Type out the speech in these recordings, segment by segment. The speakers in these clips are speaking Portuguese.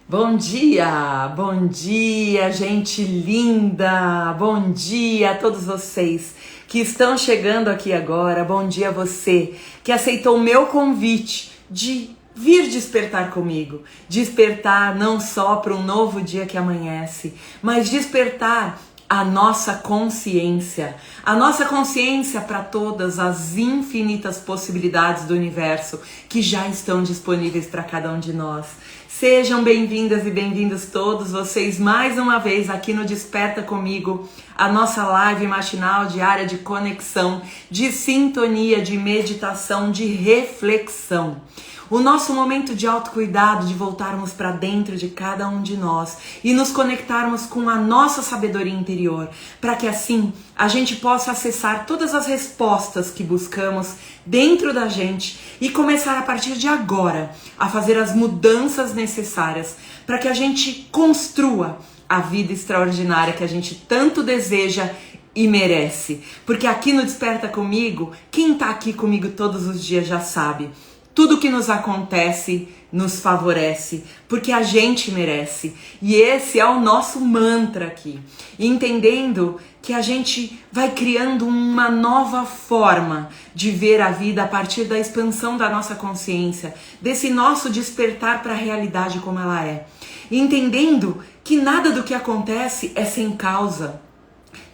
Bom dia, gente linda! Bom dia a todos vocês que estão chegando aqui agora. Bom dia a você que aceitou o meu convite de vir despertar comigo. Despertar não só para um novo dia que amanhece, mas despertar a nossa consciência para todas as infinitas possibilidades do universo que já estão disponíveis para cada um de nós. Sejam bem-vindas e bem-vindos todos vocês mais uma vez aqui no Desperta Comigo, a nossa live matinal diária de conexão, de sintonia, de meditação, de reflexão. O nosso momento de autocuidado, de voltarmos para dentro de cada um de nós e nos conectarmos com a nossa sabedoria interior, para que assim a gente possa acessar todas as respostas que buscamos dentro da gente e começar a partir de agora a fazer as mudanças necessárias para que a gente construa a vida extraordinária que a gente tanto deseja e merece. Porque aqui no Desperta Comigo, quem tá aqui comigo todos os dias já sabe. Tudo que nos acontece nos favorece, porque a gente merece. E esse é o nosso mantra aqui. Entendendo que a gente vai criando uma nova forma de ver a vida a partir da expansão da nossa consciência, desse nosso despertar para a realidade como ela é. Entendendo que nada do que acontece é sem causa.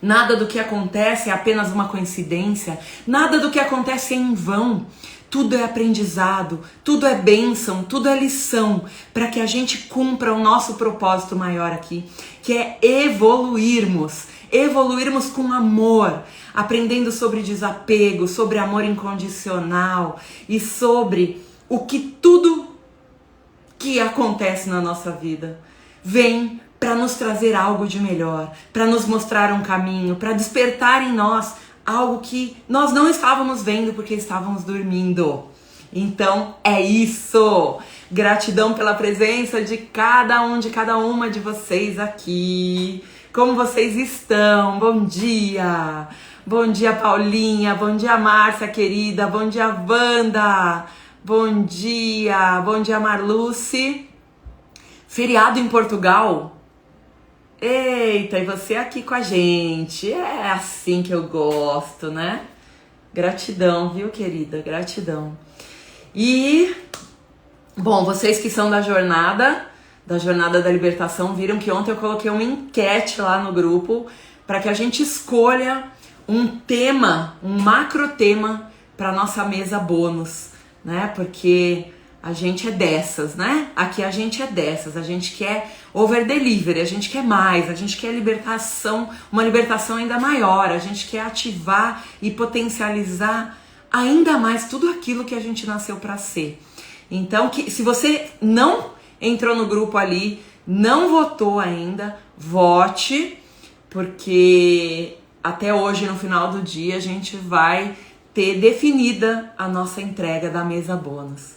Nada do que acontece é apenas uma coincidência. Nada do que acontece é em vão. Tudo é aprendizado, tudo é bênção, tudo é lição para que a gente cumpra o nosso propósito maior aqui, que é evoluirmos com amor, aprendendo sobre desapego, sobre amor incondicional e sobre o que tudo que acontece na nossa vida vem para nos trazer algo de melhor, para nos mostrar um caminho, para despertar em nós algo que nós não estávamos vendo porque estávamos dormindo. Então é isso. Gratidão pela presença de cada um, de cada uma de vocês aqui. Como vocês estão? Bom dia. Bom dia, Paulinha. Bom dia, Márcia, querida. Bom dia, Wanda. Bom dia. Bom dia, Marluce. Feriado em Portugal? Eita, e você aqui com a gente, é assim que eu gosto, né? Gratidão, viu, querida? Gratidão. E, bom, vocês que são da jornada da libertação, viram que ontem eu coloquei uma enquete lá no grupo para que a gente escolha um tema, um macro tema para nossa mesa bônus, né? Porque a gente é dessas, né? Aqui a gente é dessas, a gente quer over delivery, a gente quer mais, a gente quer libertação, uma libertação ainda maior, a gente quer ativar e potencializar ainda mais tudo aquilo que a gente nasceu para ser. Então, se você não entrou no grupo ali, não votou ainda, vote, porque até hoje, no final do dia, a gente vai ter definida a nossa entrega da mesa bônus.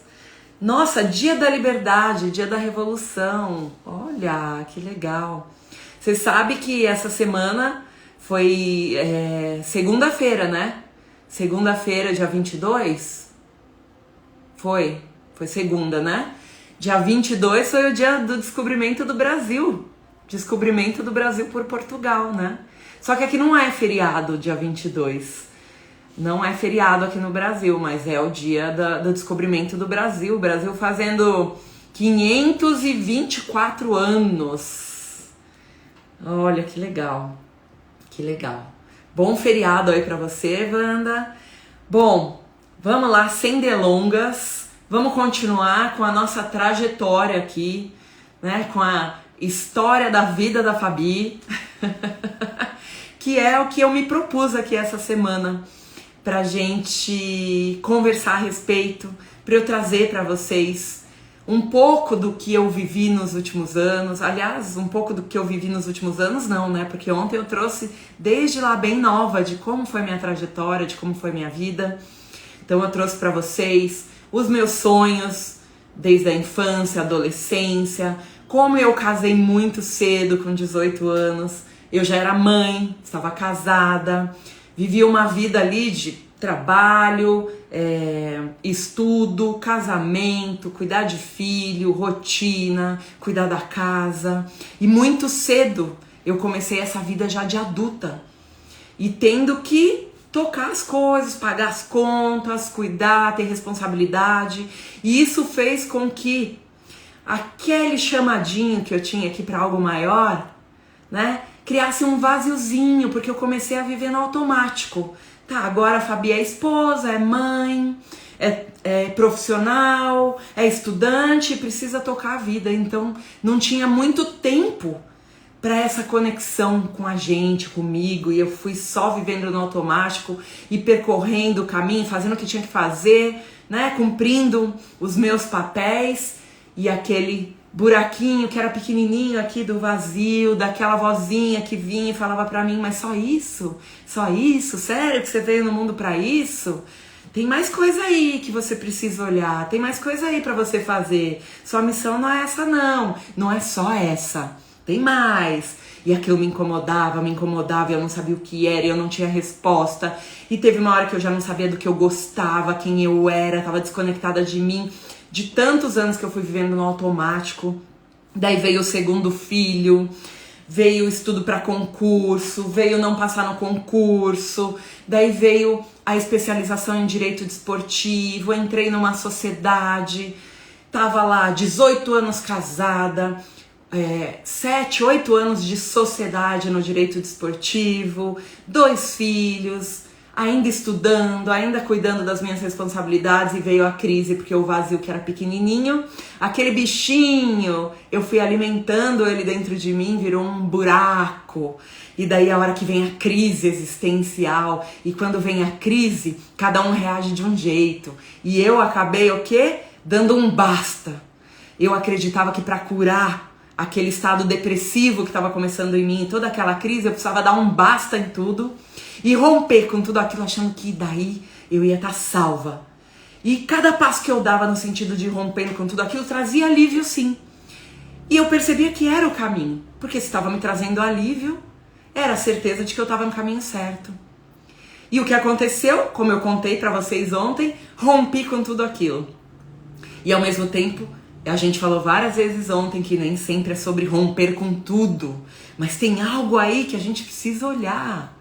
Nossa, dia da liberdade, dia da revolução, olha, que legal. Você sabe que essa semana foi segunda-feira, né? Segunda-feira, dia 22? Foi segunda, né? Dia 22 foi o dia do descobrimento do Brasil. Descobrimento do Brasil por Portugal, né? Só que aqui não é feriado, dia 22. Não é feriado aqui no Brasil, mas é o dia do descobrimento do Brasil. O Brasil fazendo 524 anos. Olha, que legal. Que legal. Bom feriado aí pra você, Wanda. Bom, vamos lá, sem delongas. Vamos continuar com a nossa trajetória aqui, né? Com a história da vida da Fabi. Que é o que eu me propus aqui essa semana. Pra gente conversar a respeito, pra eu trazer pra vocês um pouco do que eu vivi nos últimos anos. Aliás, um pouco do que eu vivi nos últimos anos não, né? Porque ontem eu trouxe desde lá bem nova de como foi minha trajetória, de como foi minha vida. Então eu trouxe pra vocês os meus sonhos desde a infância, adolescência, como eu casei muito cedo, com 18 anos. Eu já era mãe, estava casada. Vivi uma vida ali de trabalho, estudo, casamento, cuidar de filho, rotina, cuidar da casa. E muito cedo eu comecei essa vida já de adulta e tendo que tocar as coisas, pagar as contas, cuidar, ter responsabilidade. E isso fez com que aquele chamadinho que eu tinha aqui para algo maior, né, criasse um vaziozinho, porque eu comecei a viver no automático. Tá, agora a Fabi é esposa, é mãe, é profissional, é estudante, precisa tocar a vida. Então não tinha muito tempo para essa conexão com a gente, comigo, e eu fui só vivendo no automático e percorrendo o caminho, fazendo o que tinha que fazer, né, cumprindo os meus papéis, e aquele buraquinho que era pequenininho aqui do vazio, daquela vozinha que vinha e falava pra mim, mas só isso? Só isso? Sério que você veio no mundo pra isso? Tem mais coisa aí que você precisa olhar, tem mais coisa aí pra você fazer. Sua missão não é essa não, não é só essa. Tem mais. E aquilo me incomodava, e eu não sabia o que era, e eu não tinha resposta. E teve uma hora que eu já não sabia do que eu gostava, quem eu era, tava desconectada de mim, de tantos anos que eu fui vivendo no automático. Daí veio o segundo filho, veio o estudo para concurso, veio não passar no concurso, daí veio a especialização em direito desportivo, entrei numa sociedade, tava lá 18 anos casada, 7, 8 anos de sociedade no direito desportivo, 2 filhos, ainda estudando, ainda cuidando das minhas responsabilidades, e veio a crise porque o vazio que era pequenininho, aquele bichinho, eu fui alimentando ele dentro de mim, virou um buraco. E daí a hora que vem a crise existencial, e quando vem a crise, cada um reage de um jeito. E eu acabei o quê? Dando um basta. Eu acreditava que para curar aquele estado depressivo que estava começando em mim, toda aquela crise, eu precisava dar um basta em tudo e romper com tudo aquilo, achando que daí eu ia estar salva. E cada passo que eu dava no sentido de rompendo com tudo aquilo trazia alívio, sim. E eu percebia que era o caminho, porque se estava me trazendo alívio, era a certeza de que eu estava no caminho certo. E o que aconteceu, como eu contei para vocês ontem, rompi com tudo aquilo. E ao mesmo tempo, a gente falou várias vezes ontem que nem sempre é sobre romper com tudo, mas tem algo aí que a gente precisa olhar.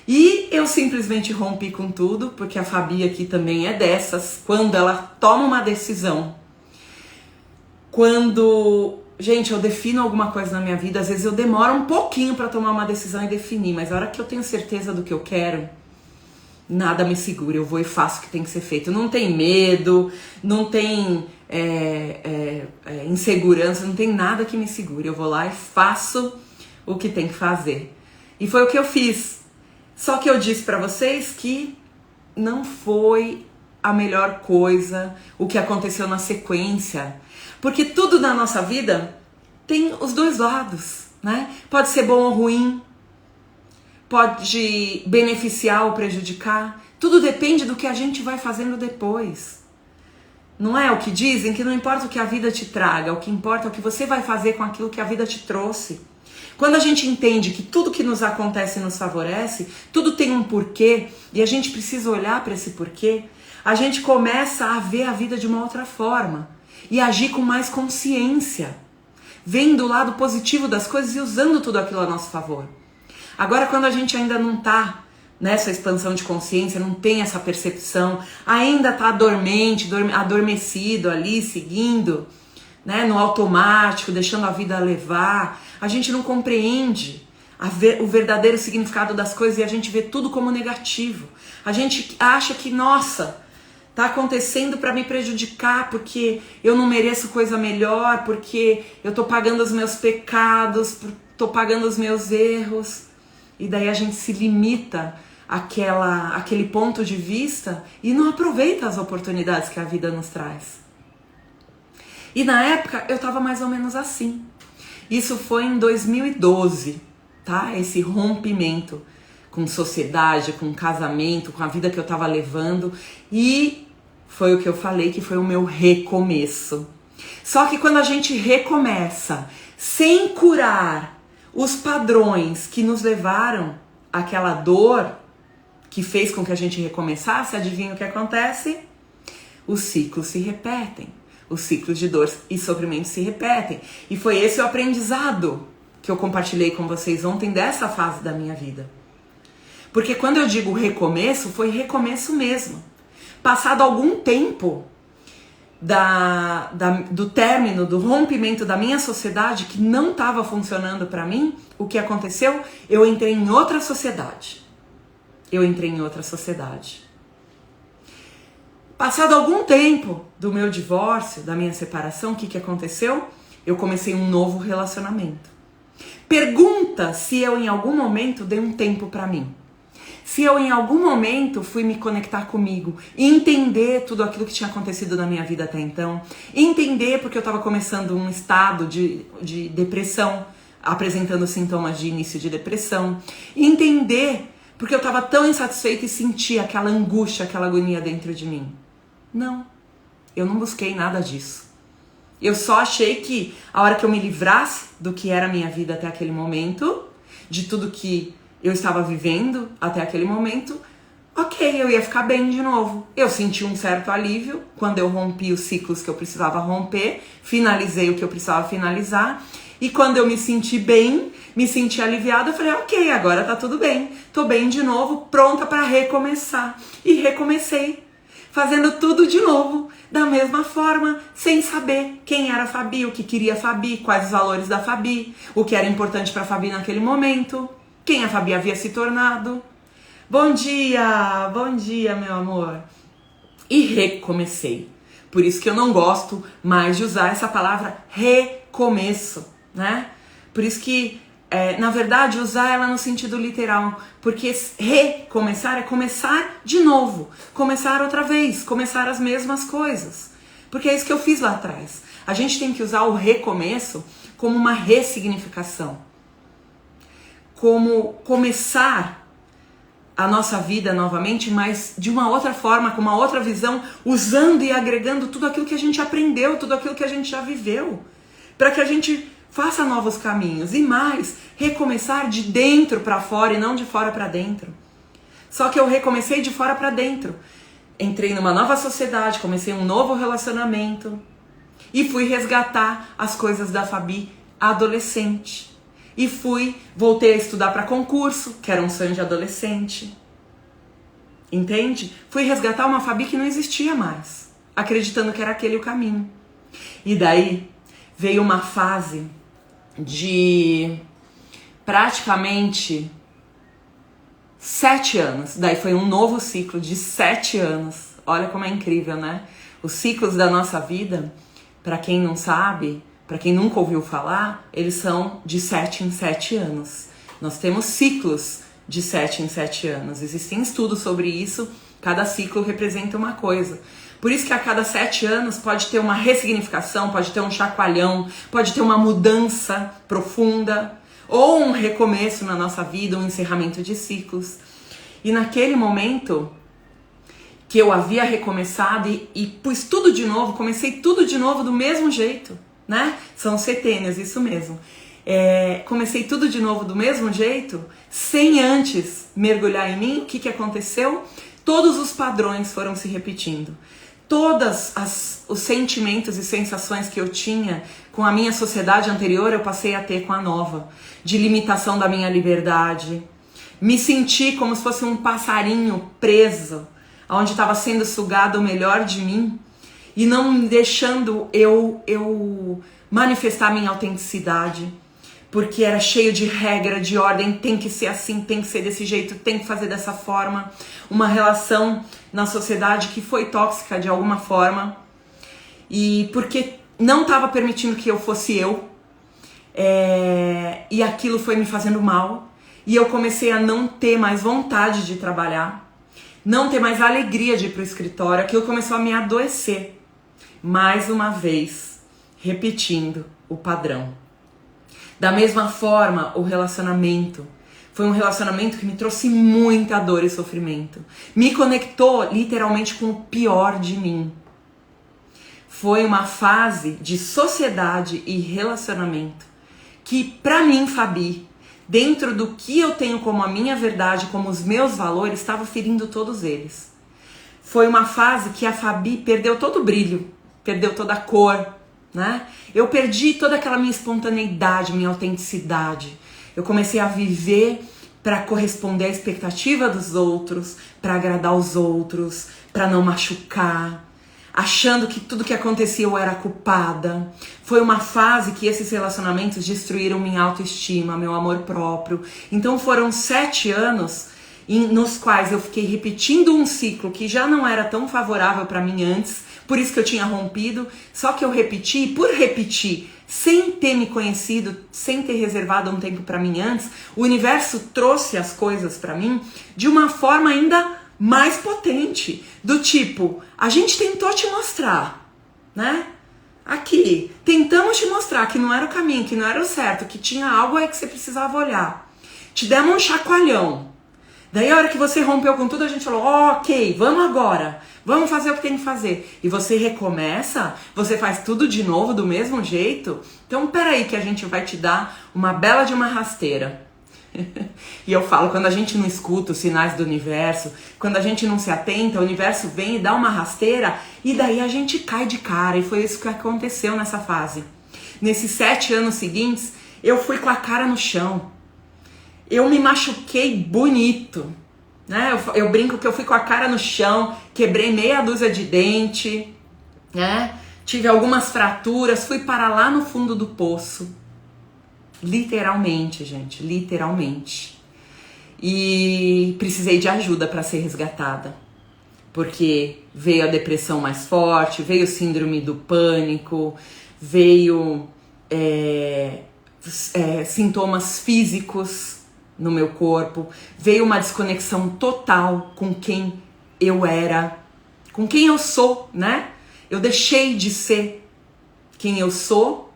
E eu simplesmente rompi com tudo, porque a Fabi aqui também é dessas, quando ela toma uma decisão. Quando, gente, eu defino alguma coisa na minha vida, às vezes eu demoro um pouquinho para tomar uma decisão e definir, mas a hora que eu tenho certeza do que eu quero, nada me segura, eu vou e faço o que tem que ser feito. Não tem medo, não tem insegurança, não tem nada que me segure. Eu vou lá e faço o que tem que fazer. E foi o que eu fiz. Só que eu disse pra vocês que não foi a melhor coisa o que aconteceu na sequência. Porque tudo na nossa vida tem os dois lados, né? Pode ser bom ou ruim, pode beneficiar ou prejudicar. Tudo depende do que a gente vai fazendo depois. Não é o que dizem? Que não importa o que a vida te traga, o que importa é o que você vai fazer com aquilo que a vida te trouxe. Quando a gente entende que tudo que nos acontece nos favorece, tudo tem um porquê, e a gente precisa olhar para esse porquê, a gente começa a ver a vida de uma outra forma e agir com mais consciência, vendo o lado positivo das coisas e usando tudo aquilo a nosso favor. Agora, quando a gente ainda não está nessa expansão de consciência, não tem essa percepção, ainda está dormente, adormecido ali, seguindo, né, no automático, deixando a vida levar, a gente não compreende o verdadeiro significado das coisas e a gente vê tudo como negativo. A gente acha que, nossa, tá acontecendo para me prejudicar porque eu não mereço coisa melhor, porque eu tô pagando os meus pecados, tô pagando os meus erros. E daí a gente se limita àquele ponto de vista e não aproveita as oportunidades que a vida nos traz. E na época eu tava mais ou menos assim. Isso foi em 2012, tá? Esse rompimento com sociedade, com casamento, com a vida que eu tava levando. E foi o que eu falei que foi o meu recomeço. Só que quando a gente recomeça sem curar os padrões que nos levaram àquela dor, que fez com que a gente recomeçasse, adivinha o que acontece? Os ciclos se repetem. Os ciclos de dor e sofrimento se repetem. E foi esse o aprendizado que eu compartilhei com vocês ontem dessa fase da minha vida. Porque quando eu digo recomeço, foi recomeço mesmo. Passado algum tempo do término, do rompimento da minha sociedade que não estava funcionando para mim, o que aconteceu? Eu entrei em outra sociedade. Passado algum tempo do meu divórcio, da minha separação, o que aconteceu? Eu comecei um novo relacionamento. Pergunta se eu em algum momento dei um tempo para mim. Se eu em algum momento fui me conectar comigo, entender tudo aquilo que tinha acontecido na minha vida até então, entender porque eu estava começando um estado de depressão, apresentando sintomas de início de depressão, entender porque eu estava tão insatisfeita e sentia aquela angústia, aquela agonia dentro de mim. Não, eu não busquei nada disso. Eu só achei que a hora que eu me livrasse do que era a minha vida até aquele momento, de tudo que eu estava vivendo até aquele momento, ok, eu ia ficar bem de novo. Eu senti um certo alívio quando eu rompi os ciclos que eu precisava romper, finalizei o que eu precisava finalizar, e quando eu me senti bem, me senti aliviada, eu falei, ok, agora tá tudo bem, tô bem de novo, pronta para recomeçar. E recomecei, fazendo tudo de novo, da mesma forma, sem saber quem era a Fabi, o que queria a Fabi, quais os valores da Fabi, o que era importante para a Fabi naquele momento, quem a Fabi havia se tornado. Bom dia, meu amor. E recomecei. Por isso que eu não gosto mais de usar essa palavra recomeço, né? Por isso que, na verdade, usar ela no sentido literal. Porque recomeçar é começar de novo. Começar outra vez. Começar as mesmas coisas. Porque é isso que eu fiz lá atrás. A gente tem que usar o recomeço como uma ressignificação. Como começar a nossa vida novamente, mas de uma outra forma, com uma outra visão, usando e agregando tudo aquilo que a gente aprendeu, tudo aquilo que a gente já viveu, para que a gente faça novos caminhos e mais, recomeçar de dentro para fora e não de fora para dentro. Só que eu recomecei de fora para dentro. Entrei numa nova sociedade, comecei um novo relacionamento e fui resgatar as coisas da Fabi adolescente. E voltei a estudar para concurso, que era um sonho de adolescente. Entende? Fui resgatar uma Fabi que não existia mais, acreditando que era aquele o caminho. E daí veio uma fase de praticamente 7 anos. Daí foi um novo ciclo de 7 anos. Olha como é incrível, né? Os ciclos da nossa vida, para quem não sabe, para quem nunca ouviu falar, eles são de 7 em 7 anos. Nós temos ciclos de 7 em 7 anos. Existem estudos sobre isso, cada ciclo representa uma coisa. Por isso que a cada 7 anos pode ter uma ressignificação, pode ter um chacoalhão, pode ter uma mudança profunda, ou um recomeço na nossa vida, um encerramento de ciclos. E naquele momento que eu havia recomeçado e pus tudo de novo, comecei tudo de novo do mesmo jeito, né? São setênios, isso mesmo. Comecei tudo de novo do mesmo jeito, sem antes mergulhar em mim. O que aconteceu? Todos os padrões foram se repetindo. Todos os sentimentos e sensações que eu tinha com a minha sociedade anterior, eu passei a ter com a nova. De limitação da minha liberdade. Me senti como se fosse um passarinho preso, onde estava sendo sugado o melhor de mim. E não me deixando eu manifestar minha autenticidade, porque era cheio de regra, de ordem, tem que ser assim, tem que ser desse jeito, tem que fazer dessa forma. Uma relação na sociedade que foi tóxica de alguma forma, e porque não estava permitindo que eu fosse eu, e aquilo foi me fazendo mal, e eu comecei a não ter mais vontade de trabalhar, não ter mais alegria de ir para o escritório. Aquilo começou a me adoecer. Mais uma vez, repetindo o padrão. Da mesma forma, o relacionamento. Foi um relacionamento que me trouxe muita dor e sofrimento. Me conectou literalmente com o pior de mim. Foi uma fase de sociedade e relacionamento que, pra mim, Fabi, dentro do que eu tenho como a minha verdade, como os meus valores, estava ferindo todos eles. Foi uma fase que a Fabi perdeu todo o brilho, perdeu toda a cor, né? Eu perdi toda aquela minha espontaneidade, minha autenticidade. Eu comecei a viver para corresponder à expectativa dos outros, para agradar os outros, para não machucar, achando que tudo que acontecia eu era culpada. Foi uma fase que esses relacionamentos destruíram minha autoestima, meu amor próprio. Então foram 7 anos nos quais eu fiquei repetindo um ciclo que já não era tão favorável para mim antes, por isso que eu tinha rompido, só que eu repeti, por repetir, sem ter me conhecido, sem ter reservado um tempo para mim antes, o universo trouxe as coisas para mim de uma forma ainda mais potente, do tipo, a gente tentou te mostrar, né? Aqui, tentamos te mostrar que não era o caminho, que não era o certo, que tinha algo aí que você precisava olhar. Te demos um chacoalhão. Daí a hora que você rompeu com tudo, a gente falou, ok, vamos agora, vamos fazer o que tem que fazer. E você recomeça, você faz tudo de novo do mesmo jeito. Então peraí que a gente vai te dar uma bela de uma rasteira. E eu falo, quando a gente não escuta os sinais do universo, quando a gente não se atenta, o universo vem e dá uma rasteira e daí a gente cai de cara. E foi isso que aconteceu nessa fase. Nesses 7 anos seguintes, eu fui com a cara no chão. Eu me machuquei bonito, né? Eu brinco que eu fui com a cara no chão, quebrei meia dúzia de dente, né? Tive algumas fraturas, fui parar lá no fundo do poço. Literalmente, gente, literalmente. E precisei de ajuda para ser resgatada, porque veio a depressão mais forte, veio o síndrome do pânico, veio sintomas físicos no meu corpo, veio uma desconexão total com quem eu era, com quem eu sou, né? Eu deixei de ser quem eu sou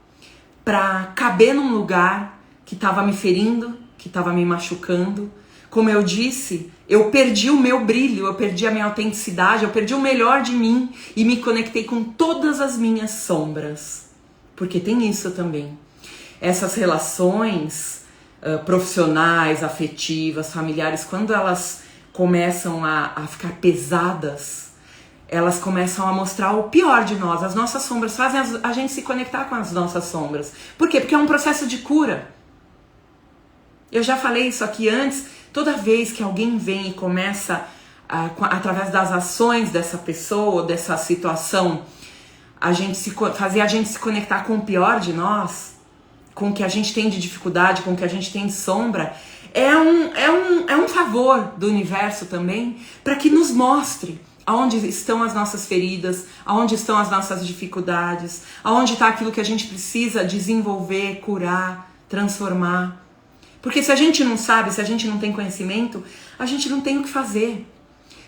para caber num lugar que estava me ferindo, que estava me machucando. Como eu disse, eu perdi o meu brilho, eu perdi a minha autenticidade, eu perdi o melhor de mim e me conectei com todas as minhas sombras. Porque tem isso também. Essas relações profissionais, afetivas, familiares, quando elas começam a ficar pesadas, elas começam a mostrar o pior de nós. As nossas sombras fazem a gente se conectar com as nossas sombras. Por quê? Porque é um processo de cura. Eu já falei isso aqui antes. Toda vez que alguém vem e começa, através das ações dessa pessoa, dessa situação, fazer a gente se conectar com o pior de nós, com o que a gente tem de dificuldade, com o que a gente tem de sombra, é um favor do universo também, para que nos mostre aonde estão as nossas feridas, aonde estão as nossas dificuldades, aonde está aquilo que a gente precisa desenvolver, curar, transformar. Porque se a gente não sabe, se a gente não tem conhecimento, a gente não tem o que fazer.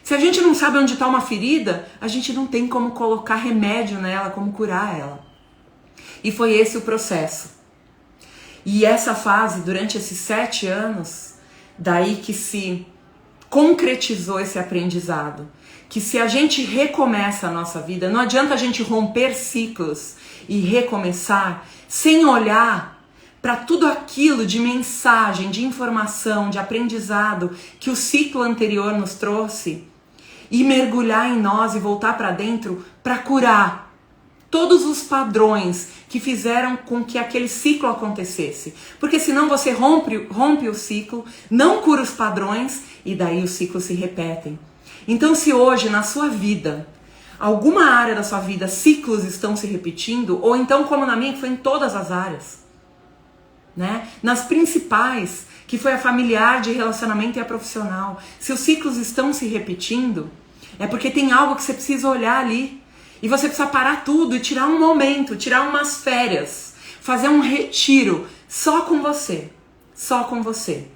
Se a gente não sabe onde está uma ferida, a gente não tem como colocar remédio nela, como curar ela. E foi esse o processo. E essa fase, durante esses 7 anos, daí que se concretizou esse aprendizado. Que se a gente recomeça a nossa vida, não adianta a gente romper ciclos e recomeçar sem olhar para tudo aquilo de mensagem, de informação, de aprendizado que o ciclo anterior nos trouxe e mergulhar em nós e voltar para dentro para curar todos os padrões que fizeram com que aquele ciclo acontecesse. Porque senão você rompe o ciclo, não cura os padrões e daí os ciclos se repetem. Então se hoje na sua vida, alguma área da sua vida, ciclos estão se repetindo, ou então como na minha, que foi em todas as áreas, né? Nas principais, que foi a familiar, de relacionamento e a profissional, se os ciclos estão se repetindo, é porque tem algo que você precisa olhar ali. E você precisa parar tudo e tirar um momento, tirar umas férias, fazer um retiro só com você, só com você.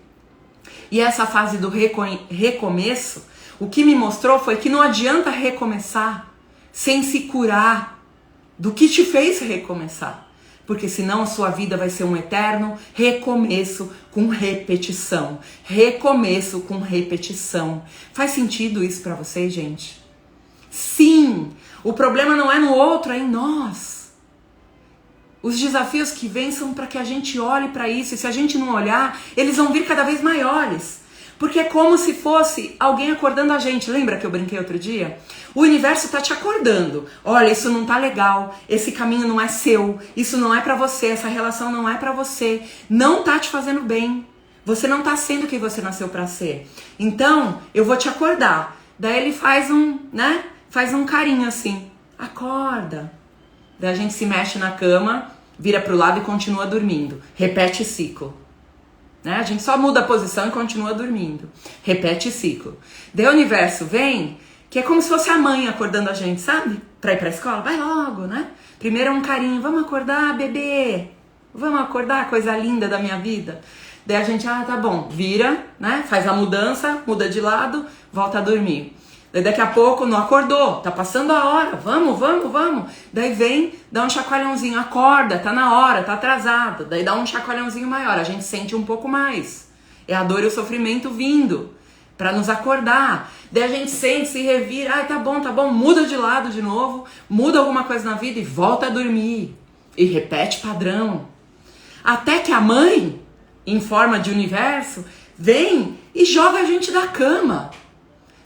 E essa fase do recomeço, o que me mostrou foi que não adianta recomeçar sem se curar do que te fez recomeçar. Porque senão a sua vida vai ser um eterno recomeço com repetição. Recomeço com repetição. Faz sentido isso pra vocês, gente? Sim! O problema não é no outro, é em nós. Os desafios que vêm são para que a gente olhe para isso, e se a gente não olhar, eles vão vir cada vez maiores. Porque é como se fosse alguém acordando a gente. Lembra que eu brinquei outro dia? O universo tá te acordando. Olha, isso não tá legal, esse caminho não é seu, isso não é pra você, essa relação não é pra você, não tá te fazendo bem. Você não tá sendo quem você nasceu pra ser. Então, eu vou te acordar. Daí ele faz um carinho assim. Acorda. Daí a gente se mexe na cama, vira pro lado e continua dormindo. Repete ciclo. Né? A gente só muda a posição e continua dormindo. Repete ciclo. Daí o universo vem, que é como se fosse a mãe acordando a gente, sabe? Pra ir pra escola. Vai logo, né? Primeiro é um carinho. Vamos acordar, bebê. Vamos acordar, coisa linda da minha vida. Daí a gente, tá bom. Vira, né? Faz a mudança, muda de lado, volta a dormir. Daí daqui a pouco não acordou, tá passando a hora, vamos. Daí vem, dá um chacoalhãozinho, acorda, tá na hora, tá atrasado. Daí dá um chacoalhãozinho maior, a gente sente um pouco mais. É a dor e o sofrimento vindo pra nos acordar. Daí a gente sente, se revira, tá bom, muda de lado de novo, muda alguma coisa na vida e volta a dormir. E repete padrão. Até que a mãe, em forma de universo, vem e joga a gente da cama.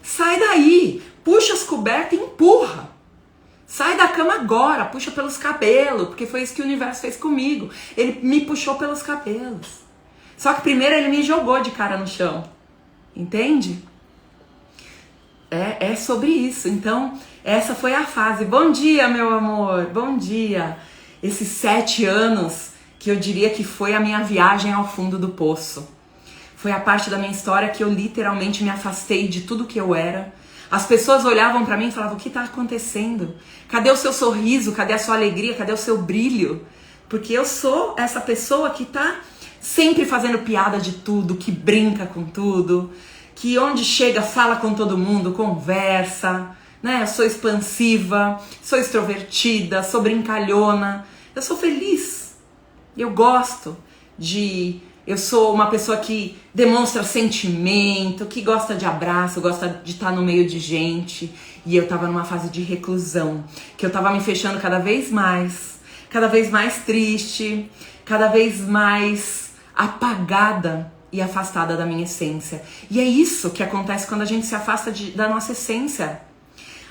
Sai daí, puxa as cobertas e empurra. Sai da cama agora, puxa pelos cabelos, porque foi isso que o universo fez comigo. Ele me puxou pelos cabelos. Só que primeiro ele me jogou de cara no chão. Entende? É sobre isso. Então, essa foi a fase. Bom dia, meu amor, bom dia. Esses 7 anos que eu diria que foi a minha viagem ao fundo do poço. Foi a parte da minha história que eu literalmente me afastei de tudo que eu era. As pessoas olhavam pra mim e falavam, o que tá acontecendo? Cadê o seu sorriso? Cadê a sua alegria? Cadê o seu brilho? Porque eu sou essa pessoa que tá sempre fazendo piada de tudo, que brinca com tudo, que onde chega fala com todo mundo, conversa, né? Eu sou expansiva, sou extrovertida, sou brincalhona. Eu sou feliz. Eu gosto de... Eu sou uma pessoa que demonstra sentimento, que gosta de abraço, gosta de estar no meio de gente. E eu tava numa fase de reclusão, que eu tava me fechando cada vez mais triste, cada vez mais apagada e afastada da minha essência. E é isso que acontece quando a gente se afasta da nossa essência.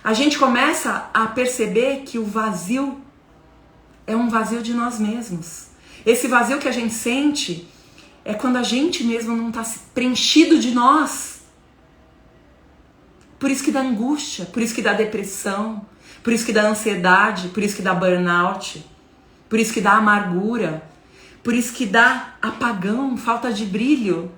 A gente começa a perceber que o vazio é um vazio de nós mesmos. Esse vazio que a gente sente é quando a gente mesmo não está preenchido de nós. Por isso que dá angústia, por isso que dá depressão, por isso que dá ansiedade, por isso que dá burnout, por isso que dá amargura, por isso que dá apagão, falta de brilho.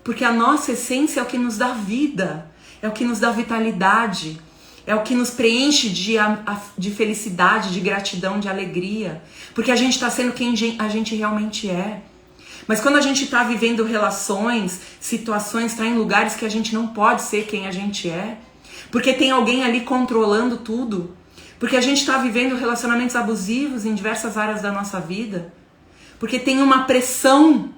Porque a nossa essência é o que nos dá vida, é o que nos dá vitalidade, é o que nos preenche de felicidade, de gratidão, de alegria. Porque a gente está sendo quem a gente realmente é. Mas quando a gente está vivendo relações, situações, está em lugares que a gente não pode ser quem a gente é, porque tem alguém ali controlando tudo, porque a gente está vivendo relacionamentos abusivos em diversas áreas da nossa vida, porque tem uma pressão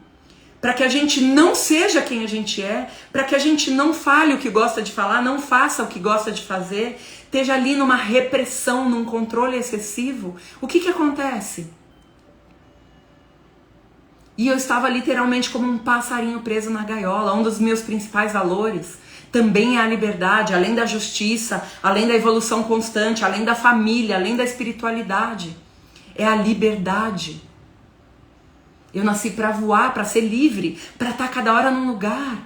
para que a gente não seja quem a gente é, para que a gente não fale o que gosta de falar, não faça o que gosta de fazer, esteja ali numa repressão, num controle excessivo. O que acontece? E eu estava literalmente como um passarinho preso na gaiola. Um dos meus principais valores também é a liberdade, além da justiça, além da evolução constante, além da família, além da espiritualidade. É a liberdade. Eu nasci para voar, para ser livre, para estar cada hora num lugar.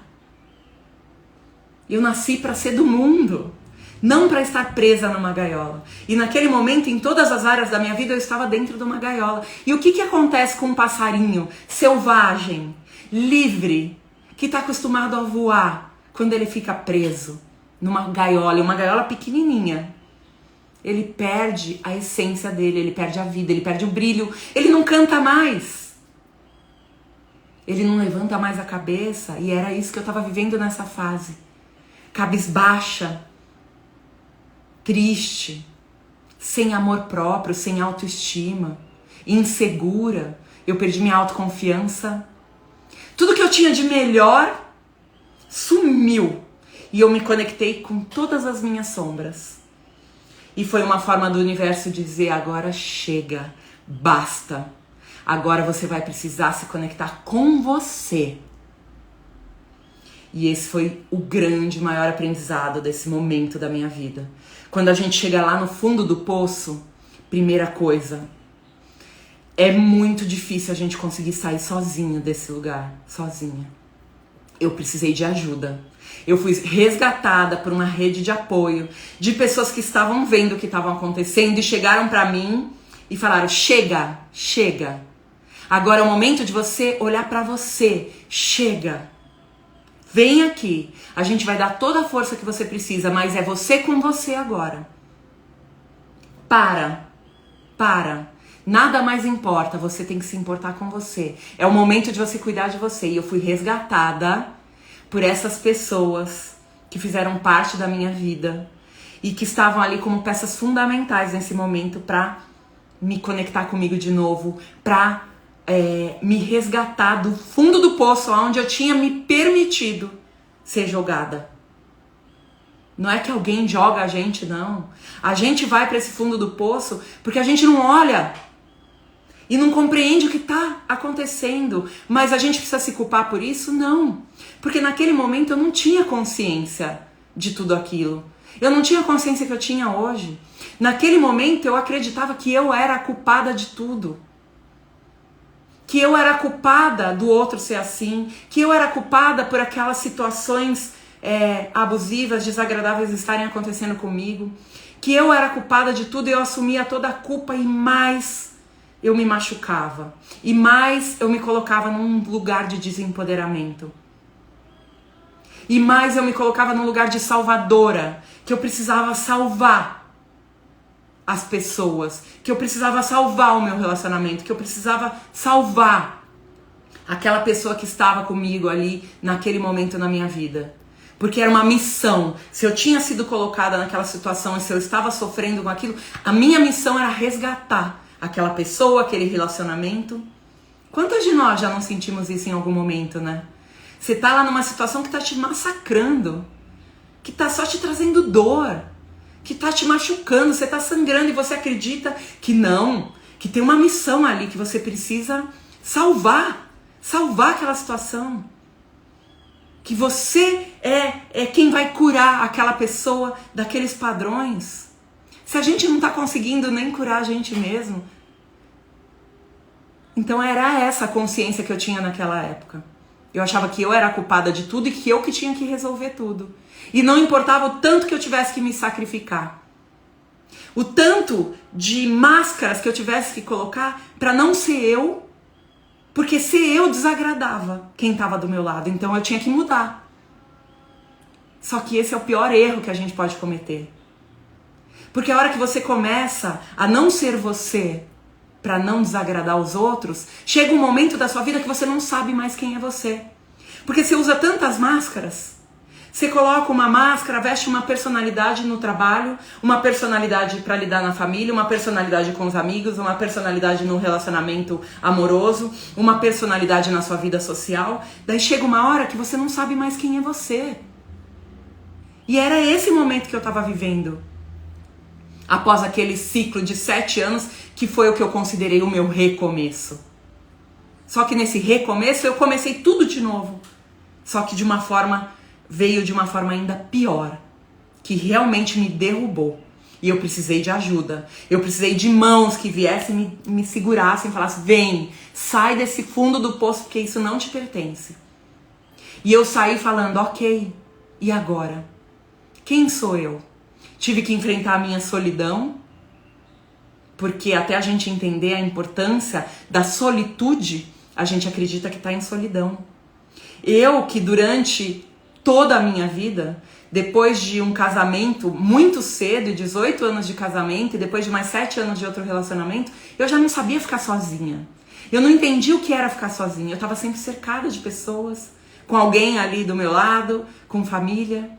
Eu nasci para ser do mundo, não para estar presa numa gaiola. E naquele momento, em todas as áreas da minha vida, eu estava dentro de uma gaiola. E o que acontece com um passarinho selvagem, livre, que está acostumado a voar, quando ele fica preso numa gaiola, uma gaiola pequenininha? Ele perde a essência dele, ele perde a vida, ele perde o brilho, ele não canta mais. Ele não levanta mais a cabeça. E era isso que eu estava vivendo nessa fase. Cabisbaixa, triste, sem amor próprio, sem autoestima, insegura. Eu perdi minha autoconfiança. Tudo que eu tinha de melhor sumiu. E eu me conectei com todas as minhas sombras. E foi uma forma do universo dizer, agora chega. Basta. Agora você vai precisar se conectar com você. E esse foi o grande, maior aprendizado desse momento da minha vida. Quando a gente chega lá no fundo do poço, primeira coisa, é muito difícil a gente conseguir sair sozinho desse lugar, sozinha. Eu precisei de ajuda. Eu fui resgatada por uma rede de apoio de pessoas que estavam vendo o que estava acontecendo e chegaram pra mim e falaram: chega, chega. Agora é o momento de você olhar pra você. Chega. Vem aqui. A gente vai dar toda a força que você precisa, mas é você com você agora. Para. Nada mais importa, você tem que se importar com você. É o momento de você cuidar de você. E eu fui resgatada por essas pessoas que fizeram parte da minha vida e que estavam ali como peças fundamentais nesse momento para me conectar comigo de novo, para me resgatar do fundo do poço onde eu tinha me permitido ser jogada. Não é que alguém joga a gente, não. A gente vai para esse fundo do poço porque a gente não olha e não compreende o que está acontecendo. Mas a gente precisa se culpar por isso? Não. Porque naquele momento eu não tinha consciência de tudo aquilo. Eu não tinha a consciência que eu tinha hoje. Naquele momento eu acreditava que eu era a culpada de tudo. Que eu era a culpada do outro ser assim. Que eu era a culpada por aquelas situações abusivas, desagradáveis estarem acontecendo comigo. Que eu era a culpada de tudo e eu assumia toda a culpa e mais eu me machucava. E mais eu me colocava num lugar de desempoderamento. E mais eu me colocava num lugar de salvadora. Que eu precisava salvar as pessoas. Que eu precisava salvar o meu relacionamento. Que eu precisava salvar aquela pessoa que estava comigo ali naquele momento na minha vida. Porque era uma missão. Se eu tinha sido colocada naquela situação e se eu estava sofrendo com aquilo, a minha missão era resgatar aquela pessoa, aquele relacionamento. Quantas de nós já não sentimos isso em algum momento, né? Você tá lá numa situação que tá te massacrando, que tá só te trazendo dor, que tá te machucando, você tá sangrando e você acredita que não, que tem uma missão ali que você precisa salvar aquela situação. Que você é quem vai curar aquela pessoa daqueles padrões. Se a gente não tá conseguindo nem curar a gente mesmo. Então era essa a consciência que eu tinha naquela época. Eu achava que eu era a culpada de tudo e que eu que tinha que resolver tudo. E não importava o tanto que eu tivesse que me sacrificar. O tanto de máscaras que eu tivesse que colocar para não ser eu. Porque ser eu desagradava quem estava do meu lado. Então eu tinha que mudar. Só que esse é o pior erro que a gente pode cometer. Porque a hora que você começa a não ser você para não desagradar os outros, chega um momento da sua vida que você não sabe mais quem é você. Porque você usa tantas máscaras. Você coloca uma máscara, veste uma personalidade no trabalho, uma personalidade para lidar na família, uma personalidade com os amigos, uma personalidade no relacionamento amoroso, uma personalidade na sua vida social. Daí chega uma hora que você não sabe mais quem é você. E era esse momento que eu estava vivendo. Após aquele ciclo de 7 anos, que foi o que eu considerei o meu recomeço. Só que nesse recomeço eu comecei tudo de novo. Só que veio de uma forma ainda pior, que realmente me derrubou. E eu precisei de ajuda. Eu precisei de mãos que viessem me segurassem e falassem: vem, sai desse fundo do poço, porque isso não te pertence. E eu saí falando: ok, e agora? Quem sou eu? Tive que enfrentar a minha solidão, porque até a gente entender a importância da solitude, a gente acredita que está em solidão. Eu que durante toda a minha vida, depois de um casamento muito cedo, 18 anos de casamento, e depois de mais 7 anos de outro relacionamento, eu já não sabia ficar sozinha. Eu não entendi o que era ficar sozinha. Eu estava sempre cercada de pessoas, com alguém ali do meu lado, com família.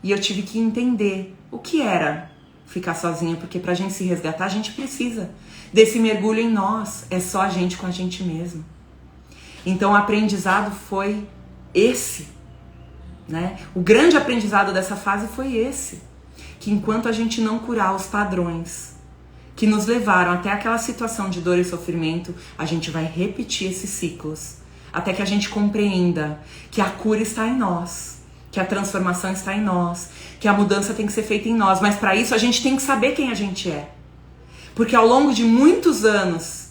E eu tive que entender o que era ficar sozinha, porque pra gente se resgatar, a gente precisa desse mergulho em nós. É só a gente com a gente mesmo. Então o aprendizado foi esse, né? O grande aprendizado dessa fase foi esse. Que enquanto a gente não curar os padrões que nos levaram até aquela situação de dor e sofrimento, a gente vai repetir esses ciclos, até que a gente compreenda que a cura está em nós, que a transformação está em nós, que a mudança tem que ser feita em nós, mas para isso a gente tem que saber quem a gente é. Porque ao longo de muitos anos,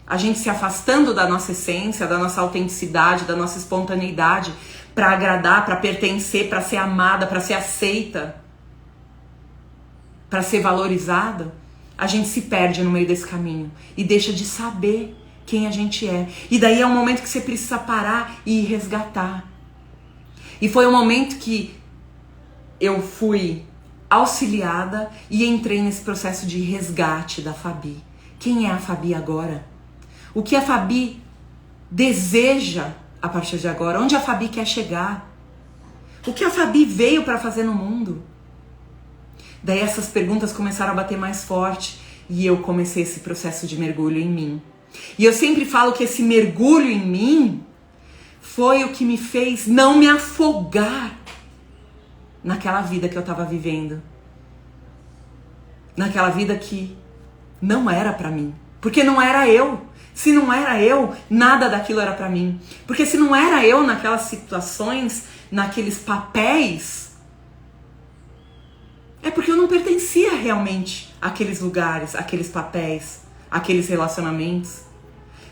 a gente se afastando da nossa essência, da nossa autenticidade, da nossa espontaneidade, para agradar, para pertencer, para ser amada, para ser aceita, para ser valorizada, a gente se perde no meio desse caminho e deixa de saber quem a gente é. E daí é um momento que você precisa parar e resgatar. E foi um momento que eu fui auxiliada e entrei nesse processo de resgate da Fabi. Quem é a Fabi agora? O que a Fabi deseja a partir de agora? Onde a Fabi quer chegar? O que a Fabi veio para fazer no mundo? Daí essas perguntas começaram a bater mais forte e eu comecei esse processo de mergulho em mim. E eu sempre falo que esse mergulho em mim foi o que me fez não me afogar naquela vida que eu estava vivendo. Naquela vida que não era pra mim. Porque não era eu. Se não era eu, nada daquilo era pra mim. Porque se não era eu naquelas situações, naqueles papéis, é porque eu não pertencia realmente àqueles lugares, àqueles papéis, àqueles relacionamentos.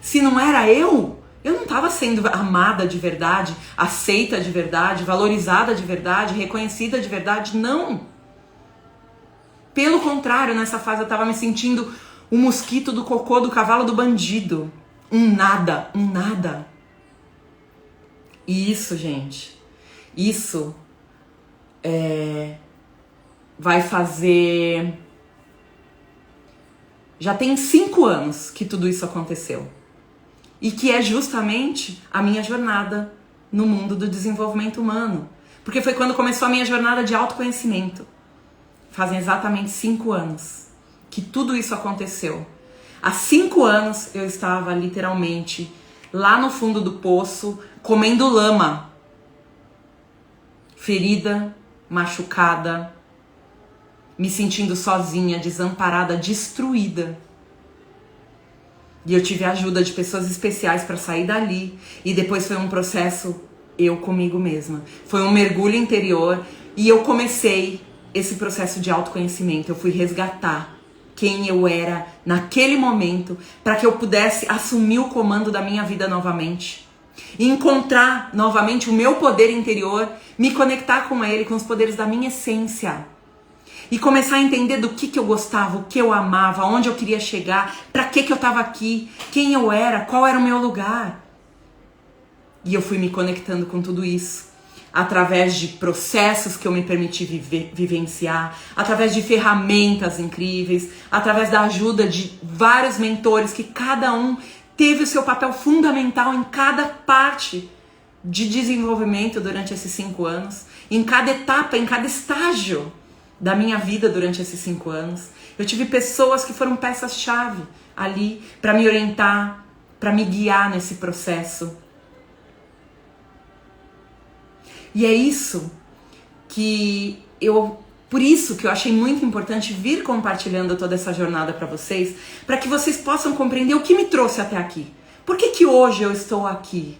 Se não era eu não estava sendo amada de verdade, aceita de verdade, valorizada de verdade, reconhecida de verdade, não. Pelo contrário, nessa fase eu estava me sentindo o mosquito do cocô do cavalo do bandido. Um nada. E isso, gente, isso vai fazer... Já tem 5 anos que tudo isso aconteceu. E que é justamente a minha jornada no mundo do desenvolvimento humano. Porque foi quando começou a minha jornada de autoconhecimento. Fazem exatamente 5 anos que tudo isso aconteceu. Há 5 anos eu estava literalmente lá no fundo do poço, comendo lama. Ferida, machucada, me sentindo sozinha, desamparada, destruída. E eu tive a ajuda de pessoas especiais para sair dali. E depois foi um processo eu comigo mesma. Foi um mergulho interior e eu comecei esse processo de autoconhecimento. Eu fui resgatar quem eu era naquele momento para que eu pudesse assumir o comando da minha vida novamente. E encontrar novamente o meu poder interior, me conectar com ele, com os poderes da minha essência. E começar a entender do que eu gostava, o que eu amava, onde eu queria chegar, pra que eu tava aqui, quem eu era, qual era o meu lugar. E eu fui me conectando com tudo isso, através de processos que eu me permiti vivenciar, através de ferramentas incríveis, através da ajuda de vários mentores que cada um teve o seu papel fundamental em cada parte de desenvolvimento durante esses 5 anos, em cada etapa, em cada estágio da minha vida durante esses 5 anos. Eu tive pessoas que foram peças-chave ali para me orientar, para me guiar nesse processo. E é isso que por isso que eu achei muito importante vir compartilhando toda essa jornada para vocês, para que vocês possam compreender o que me trouxe até aqui. Por que hoje eu estou aqui?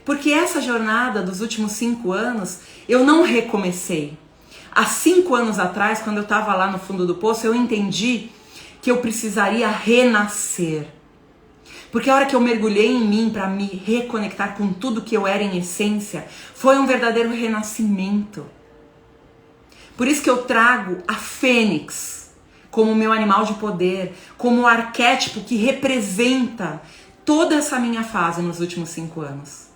Porque essa jornada dos últimos 5 anos, eu não recomecei. Há 5 anos atrás, quando eu estava lá no fundo do poço, eu entendi que eu precisaria renascer. Porque a hora que eu mergulhei em mim para me reconectar com tudo que eu era em essência, foi um verdadeiro renascimento. Por isso que eu trago a Fênix como meu animal de poder, como o arquétipo que representa toda essa minha fase nos últimos 5 anos.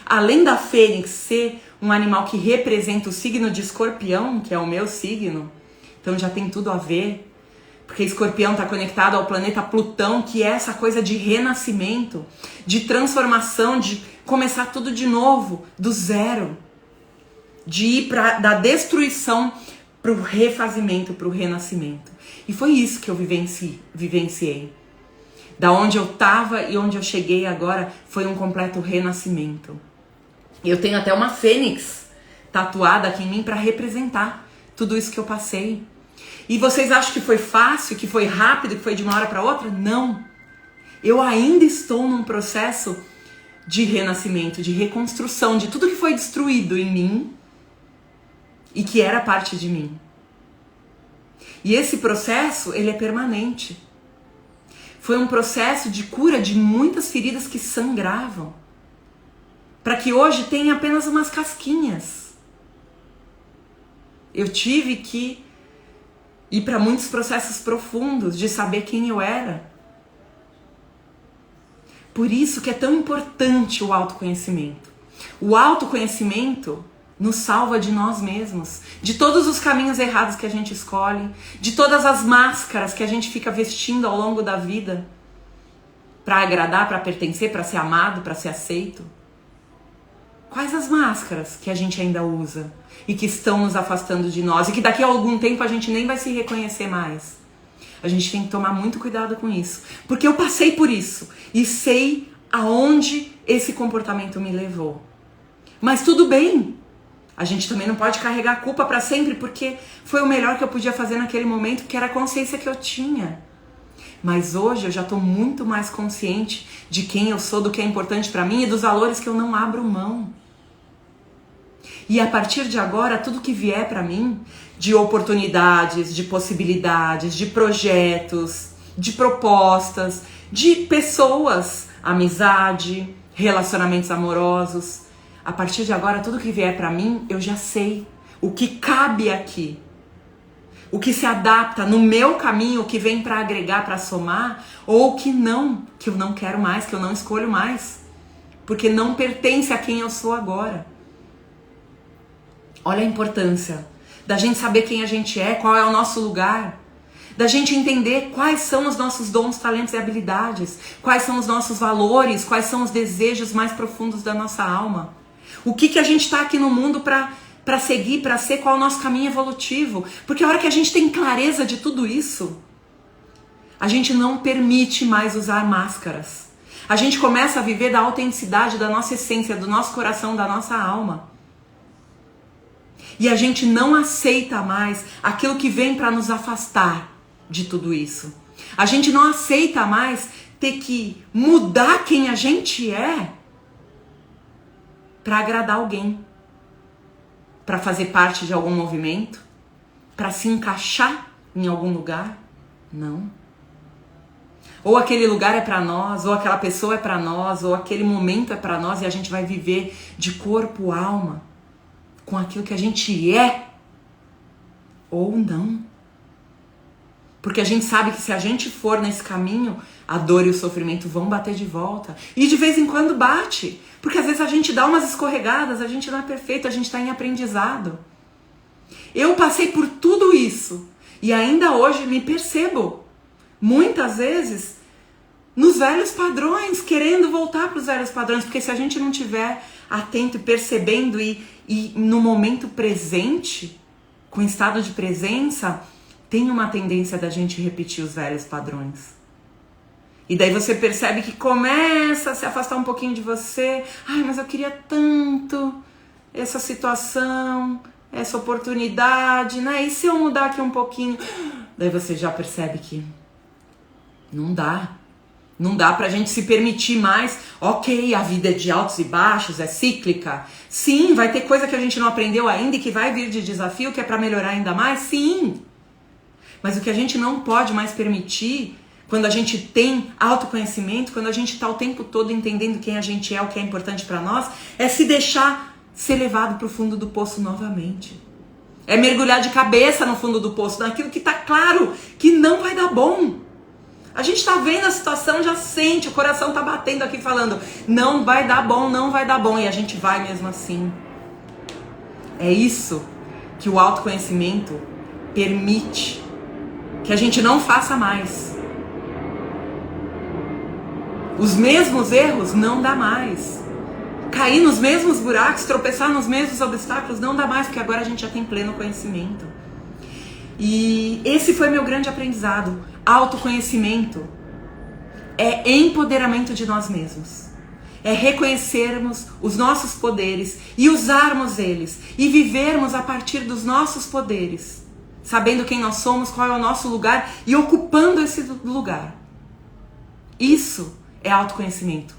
Além da Fênix ser um animal que representa o signo de Escorpião, que é o meu signo, então já tem tudo a ver, porque Escorpião está conectado ao planeta Plutão, que é essa coisa de renascimento, de transformação, de começar tudo de novo, do zero, de ir da destruição para o refazimento, para o renascimento. E foi isso que eu vivenciei. Da onde eu estava e onde eu cheguei agora foi um completo renascimento. Eu tenho até uma fênix tatuada aqui em mim para representar tudo isso que eu passei. E vocês acham que foi fácil, que foi rápido, que foi de uma hora para outra? Não. Eu ainda estou num processo de renascimento, de reconstrução, de tudo que foi destruído em mim e que era parte de mim. E esse processo, ele é permanente. Foi um processo de cura de muitas feridas que sangravam, para que hoje tenha apenas umas casquinhas. Eu tive que ir para muitos processos profundos de saber quem eu era. Por isso que é tão importante o autoconhecimento. O autoconhecimento nos salva de nós mesmos, de todos os caminhos errados que a gente escolhe, de todas as máscaras que a gente fica vestindo ao longo da vida para agradar, para pertencer, para ser amado, para ser aceito. Quais as máscaras que a gente ainda usa e que estão nos afastando de nós e que daqui a algum tempo a gente nem vai se reconhecer mais? A gente tem que tomar muito cuidado com isso, porque eu passei por isso e sei aonde esse comportamento me levou. Mas tudo bem, a gente também não pode carregar a culpa para sempre, porque foi o melhor que eu podia fazer naquele momento, que era a consciência que eu tinha. Mas hoje eu já estou muito mais consciente de quem eu sou, do que é importante para mim e dos valores que eu não abro mão. E a partir de agora, tudo que vier para mim, de oportunidades, de possibilidades, de projetos, de propostas, de pessoas, amizade, relacionamentos amorosos, a partir de agora, tudo que vier para mim, eu já sei o que cabe aqui. O que se adapta no meu caminho, o que vem para agregar, para somar, ou o que eu não quero mais, que eu não escolho mais, porque não pertence a quem eu sou agora. Olha a importância da gente saber quem a gente é, qual é o nosso lugar, da gente entender quais são os nossos dons, talentos e habilidades, quais são os nossos valores, quais são os desejos mais profundos da nossa alma. O que a gente está aqui no mundo para seguir, para ser, qual é o nosso caminho evolutivo. Porque a hora que a gente tem clareza de tudo isso, a gente não permite mais usar máscaras. A gente começa a viver da autenticidade da nossa essência, do nosso coração, da nossa alma. E a gente não aceita mais aquilo que vem para nos afastar de tudo isso. A gente não aceita mais ter que mudar quem a gente é para agradar alguém, para fazer parte de algum movimento, para se encaixar em algum lugar. Não. Ou aquele lugar é para nós, ou aquela pessoa é para nós, ou aquele momento é para nós e a gente vai viver de corpo, alma, com aquilo que a gente é, ou não. Porque a gente sabe que se a gente for nesse caminho, a dor e o sofrimento vão bater de volta. E de vez em quando bate. Porque às vezes a gente dá umas escorregadas, a gente não é perfeito, a gente está em aprendizado. Eu passei por tudo isso e ainda hoje me percebo, muitas vezes, nos velhos padrões, querendo voltar para os velhos padrões. Porque se a gente não estiver atento e percebendo e no momento presente, com estado de presença, tem uma tendência da gente repetir os velhos padrões. E daí você percebe que começa a se afastar um pouquinho de você. Ai, mas eu queria tanto essa situação, essa oportunidade, né? E se eu mudar aqui um pouquinho? Daí você já percebe que não dá. Não dá pra gente se permitir mais. Ok, a vida é de altos e baixos, é cíclica. Sim, vai ter coisa que a gente não aprendeu ainda e que vai vir de desafio, que é pra melhorar ainda mais. Sim. Mas o que a gente não pode mais permitir, quando a gente tem autoconhecimento, quando a gente está o tempo todo entendendo quem a gente é, o que é importante para nós, é se deixar ser levado para o fundo do poço novamente. É mergulhar de cabeça no fundo do poço, naquilo que está claro que não vai dar bom. A gente está vendo a situação, já sente, o coração está batendo aqui falando, não vai dar bom, não vai dar bom, e a gente vai mesmo assim. É isso que o autoconhecimento permite que a gente não faça mais. Os mesmos erros não dá mais. Cair nos mesmos buracos, tropeçar nos mesmos obstáculos não dá mais, porque agora a gente já tem pleno conhecimento. E esse foi meu grande aprendizado. Autoconhecimento é empoderamento de nós mesmos. É reconhecermos os nossos poderes e usarmos eles. E vivermos a partir dos nossos poderes. sabendo quem nós somos, qual é o nosso lugar e ocupando esse lugar. Isso é autoconhecimento.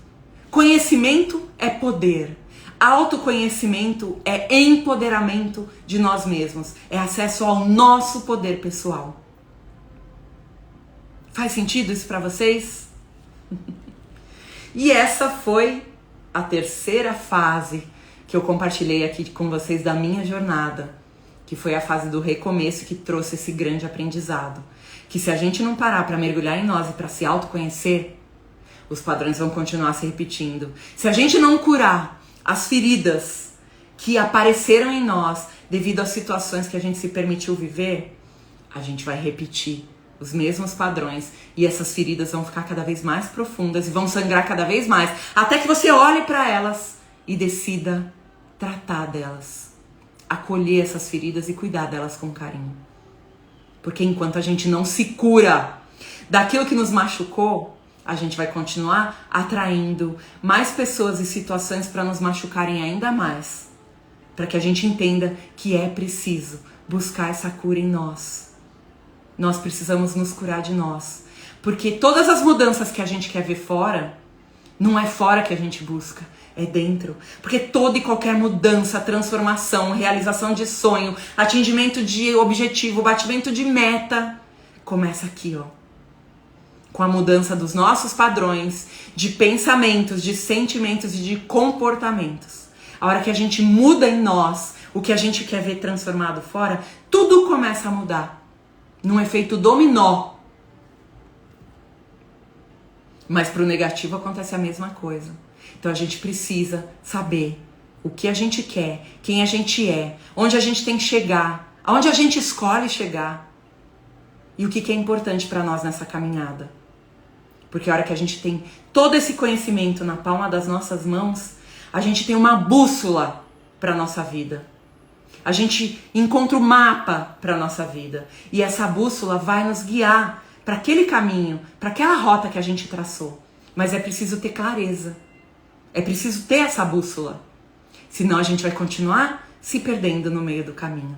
Conhecimento é poder. Autoconhecimento é empoderamento de nós mesmos. É acesso ao nosso poder pessoal. Faz sentido isso para vocês? E essa foi a terceira fase que eu compartilhei aqui com vocês da minha jornada, que foi a fase do recomeço, que trouxe esse grande aprendizado. Que se a gente não parar para mergulhar em nós e para se autoconhecer, os padrões vão continuar se repetindo. Se a gente não curar as feridas que apareceram em nós devido às situações que a gente se permitiu viver, a gente vai repetir os mesmos padrões e essas feridas vão ficar cada vez mais profundas e vão sangrar cada vez mais, até que você olhe para elas e decida tratar delas, acolher essas feridas e cuidar delas com carinho. Porque enquanto a gente não se cura daquilo que nos machucou, a gente vai continuar atraindo mais pessoas e situações para nos machucarem ainda mais. Para que a gente entenda que é preciso buscar essa cura em nós. Nós precisamos nos curar de nós. Porque todas as mudanças que a gente quer ver fora, não é fora que a gente busca, é dentro. Porque toda e qualquer mudança, transformação, realização de sonho, atingimento de objetivo, batimento de meta, começa aqui, ó. Com a mudança dos nossos padrões, de pensamentos, de sentimentos e de comportamentos. A hora que a gente muda em nós o que a gente quer ver transformado fora, tudo começa a mudar. Num efeito dominó. Mas para o negativo acontece a mesma coisa. Então a gente precisa saber o que a gente quer, quem a gente é, onde a gente tem que chegar, aonde a gente escolhe chegar e o que é importante para nós nessa caminhada. Porque a hora que a gente tem todo esse conhecimento na palma das nossas mãos, a gente tem uma bússola para a nossa vida. A gente encontra o mapa para a nossa vida. E essa bússola vai nos guiar para aquele caminho, para aquela rota que a gente traçou. Mas é preciso ter clareza. É preciso ter essa bússola. Senão a gente vai continuar se perdendo no meio do caminho.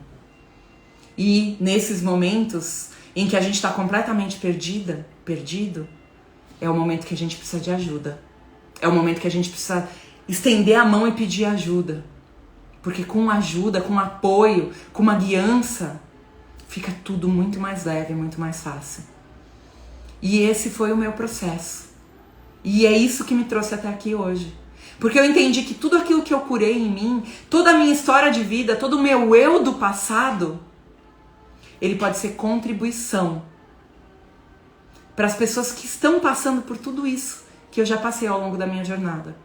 E nesses momentos em que a gente está completamente perdido, é o momento que a gente precisa de ajuda. É o momento que a gente precisa estender a mão e pedir ajuda. Porque com ajuda, com apoio, com uma guiança, fica tudo muito mais leve, muito mais fácil. E esse foi o meu processo. E é isso que me trouxe até aqui hoje. Porque eu entendi que tudo aquilo que eu curei em mim, toda a minha história de vida, todo o meu eu do passado, ele pode ser contribuição para as pessoas que estão passando por tudo isso que eu já passei ao longo da minha jornada.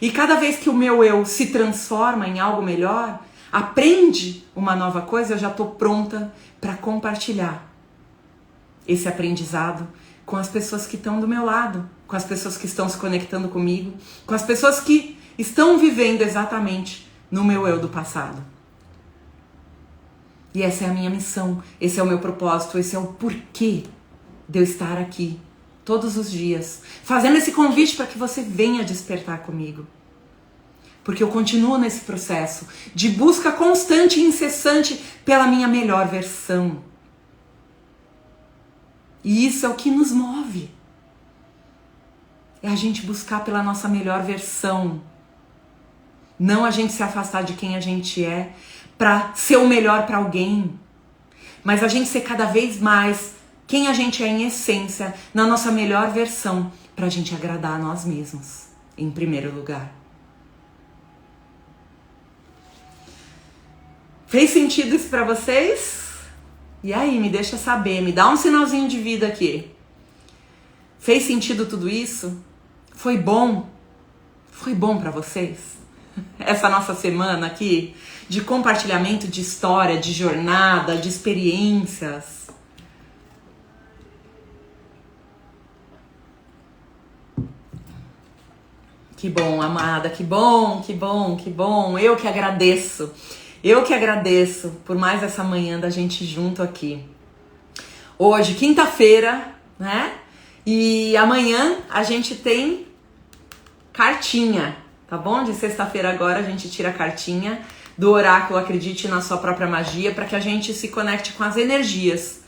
E cada vez que o meu eu se transforma em algo melhor, aprende uma nova coisa, eu já estou pronta para compartilhar esse aprendizado com as pessoas que estão do meu lado, com as pessoas que estão se conectando comigo, com as pessoas que estão vivendo exatamente no meu eu do passado. E essa é a minha missão, esse é o meu propósito, esse é o porquê de eu estar aqui todos os dias, fazendo esse convite para que você venha despertar comigo. Porque eu continuo nesse processo de busca constante e incessante pela minha melhor versão. E isso é o que nos move. É a gente buscar pela nossa melhor versão. Não a gente se afastar de quem a gente é para ser o melhor para alguém. Mas a gente ser cada vez mais quem a gente é em essência, na nossa melhor versão, para a gente agradar a nós mesmos, em primeiro lugar. Fez sentido isso para vocês? E aí, me deixa saber, me dá um sinalzinho de vida aqui. Fez sentido tudo isso? Foi bom? Foi bom para vocês? Essa nossa semana aqui de compartilhamento de história, de jornada, de experiências. Que bom, amada, que bom, que bom, que bom. Eu que agradeço por mais essa manhã da gente junto aqui. Hoje, quinta-feira, né? E amanhã a gente tem cartinha, tá bom? De sexta-feira agora a gente tira a cartinha do oráculo Acredite na Sua Própria Magia, para que a gente se conecte com as energias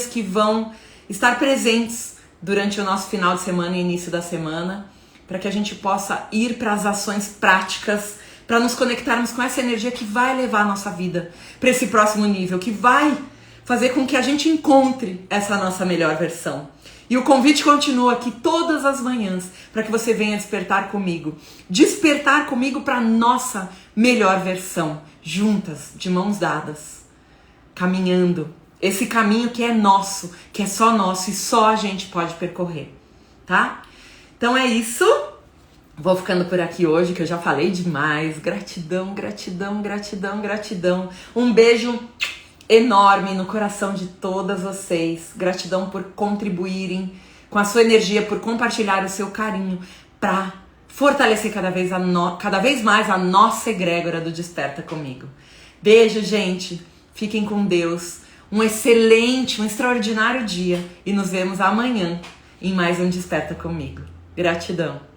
que vão estar presentes durante o nosso final de semana e início da semana, para que a gente possa ir para as ações práticas, para nos conectarmos com essa energia que vai levar a nossa vida para esse próximo nível, que vai fazer com que a gente encontre essa nossa melhor versão. E o convite continua aqui todas as manhãs para que você venha despertar comigo para a nossa melhor versão, juntas, de mãos dadas, caminhando esse caminho que é nosso, que é só nosso e só a gente pode percorrer, tá? Então é isso. Vou ficando por aqui hoje, que eu já falei demais. Gratidão, gratidão, gratidão, gratidão. Um beijo enorme no coração de todas vocês. Gratidão por contribuírem com a sua energia, por compartilhar o seu carinho para fortalecer cada vez mais a nossa egrégora do Desperta Comigo. Beijo, gente. Fiquem com Deus. Um excelente, um extraordinário dia. E nos vemos amanhã em mais um Desperta Comigo. Gratidão.